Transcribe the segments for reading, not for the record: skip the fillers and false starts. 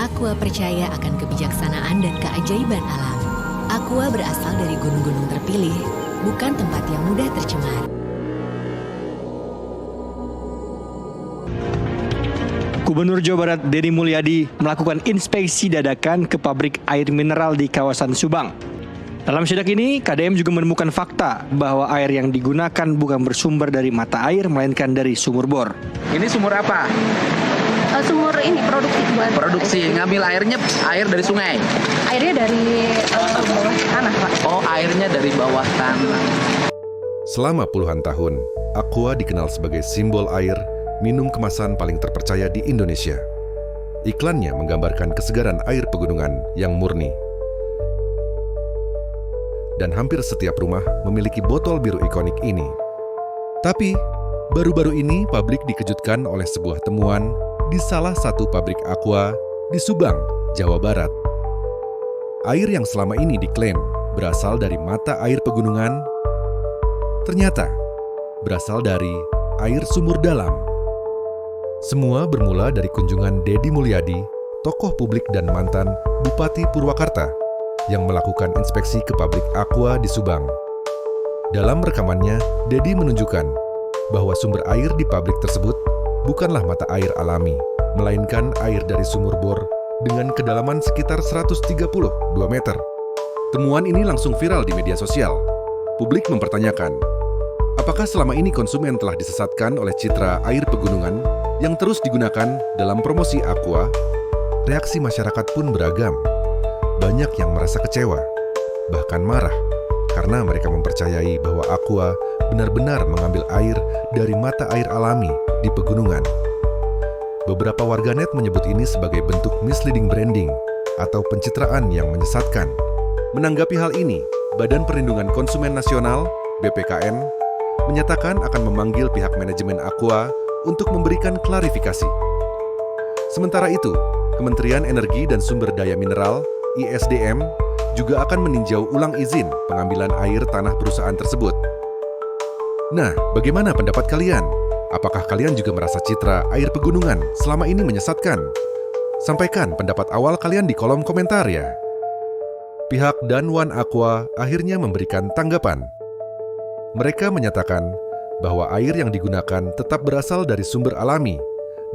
Aqua percaya akan kebijaksanaan dan keajaiban alam. Aqua berasal dari gunung-gunung terpilih, bukan tempat yang mudah tercemar. Gubernur Jawa Barat Deddy Mulyadi melakukan inspeksi dadakan ke pabrik air mineral di kawasan Subang. Dalam sidak ini, KDM juga menemukan fakta bahwa air yang digunakan bukan bersumber dari mata air, melainkan dari sumur bor. Ini sumur apa? Sumur ini Produksi, ngambil air dari sungai? airnya dari bawah tanah, Pak. Oh, airnya dari bawah tanah. Selama puluhan tahun, Aqua dikenal sebagai simbol air minum kemasan paling terpercaya di Indonesia. Iklannya menggambarkan kesegaran air pegunungan yang murni. Dan hampir setiap rumah memiliki botol biru ikonik ini. Tapi, baru-baru ini publik dikejutkan oleh sebuah temuan di salah satu pabrik Aqua di Subang, Jawa Barat. Air yang selama ini diklaim berasal dari mata air pegunungan, ternyata berasal dari air sumur dalam. Semua bermula dari kunjungan Deddy Mulyadi, tokoh publik dan mantan Bupati Purwakarta, yang melakukan inspeksi ke pabrik Aqua di Subang. Dalam rekamannya, Deddy menunjukkan bahwa sumber air di pabrik tersebut bukanlah mata air alami, melainkan air dari sumur bor dengan kedalaman sekitar 132 meter. Temuan ini langsung viral di media sosial. Publik mempertanyakan, apakah selama ini konsumen telah disesatkan oleh citra air pegunungan yang terus digunakan dalam promosi Aqua? Reaksi masyarakat pun beragam. Banyak yang merasa kecewa, bahkan marah, karena mereka mempercayai bahwa Aqua benar-benar mengambil air dari mata air alami di pegunungan. Beberapa warganet menyebut ini sebagai bentuk misleading branding atau pencitraan yang menyesatkan. Menanggapi hal ini, Badan Perlindungan Konsumen Nasional (BPKN) menyatakan akan memanggil pihak manajemen Aqua untuk memberikan klarifikasi. Sementara itu, Kementerian Energi dan Sumber Daya Mineral (ISDM) juga akan meninjau ulang izin pengambilan air tanah perusahaan tersebut. Nah, bagaimana pendapat kalian? Apakah kalian juga merasa citra air pegunungan selama ini menyesatkan? Sampaikan pendapat awal kalian di kolom komentar ya. Pihak Danwan Aqua akhirnya memberikan tanggapan. Mereka menyatakan bahwa air yang digunakan tetap berasal dari sumber alami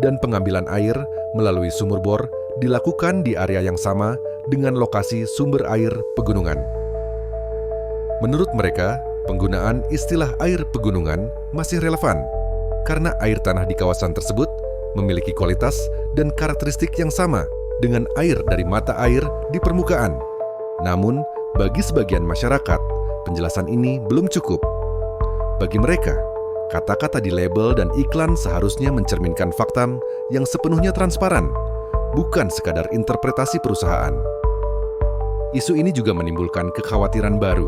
dan pengambilan air melalui sumur bor dilakukan di area yang sama dengan lokasi sumber air pegunungan. Menurut mereka, penggunaan istilah air pegunungan masih relevan karena air tanah di kawasan tersebut memiliki kualitas dan karakteristik yang sama dengan air dari mata air di permukaan. Namun, bagi sebagian masyarakat, penjelasan ini belum cukup. Bagi mereka, kata-kata di label dan iklan seharusnya mencerminkan fakta yang sepenuhnya transparan, bukan sekadar interpretasi perusahaan. Isu ini juga menimbulkan kekhawatiran baru.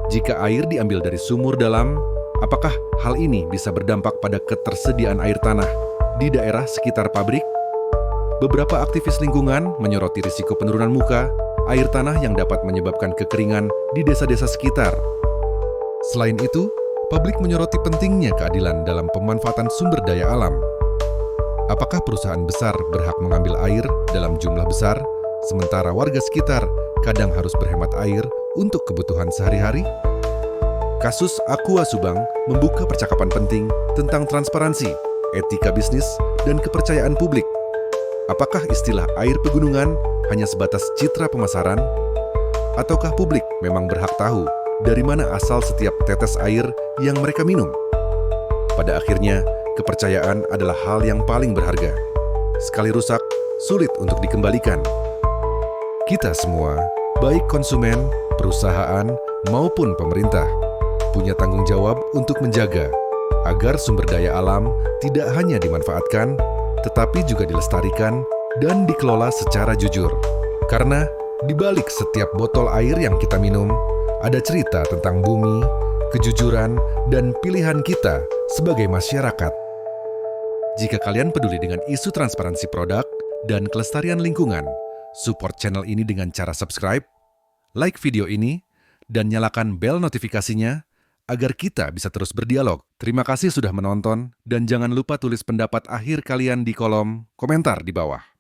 Jika air diambil dari sumur dalam, apakah hal ini bisa berdampak pada ketersediaan air tanah di daerah sekitar pabrik? Beberapa aktivis lingkungan menyoroti risiko penurunan muka air tanah yang dapat menyebabkan kekeringan di desa-desa sekitar. Selain itu, publik menyoroti pentingnya keadilan dalam pemanfaatan sumber daya alam. Apakah perusahaan besar berhak mengambil air dalam jumlah besar, sementara warga sekitar kadang harus berhemat air untuk kebutuhan sehari-hari? Kasus Aqua Subang membuka percakapan penting tentang transparansi, etika bisnis, dan kepercayaan publik. Apakah istilah air pegunungan hanya sebatas citra pemasaran? Ataukah publik memang berhak tahu dari mana asal setiap tetes air yang mereka minum? Pada akhirnya, kepercayaan adalah hal yang paling berharga. Sekali rusak, sulit untuk dikembalikan. Kita semua, baik konsumen, perusahaan, maupun pemerintah, punya tanggung jawab untuk menjaga agar sumber daya alam tidak hanya dimanfaatkan, tetapi juga dilestarikan dan dikelola secara jujur. Karena di balik setiap botol air yang kita minum, ada cerita tentang bumi, kejujuran, dan pilihan kita sebagai masyarakat. Jika kalian peduli dengan isu transparansi produk dan kelestarian lingkungan, support channel ini dengan cara subscribe, like video ini, dan nyalakan bel notifikasinya agar kita bisa terus berdialog. Terima kasih sudah menonton, dan jangan lupa tulis pendapat akhir kalian di kolom komentar di bawah.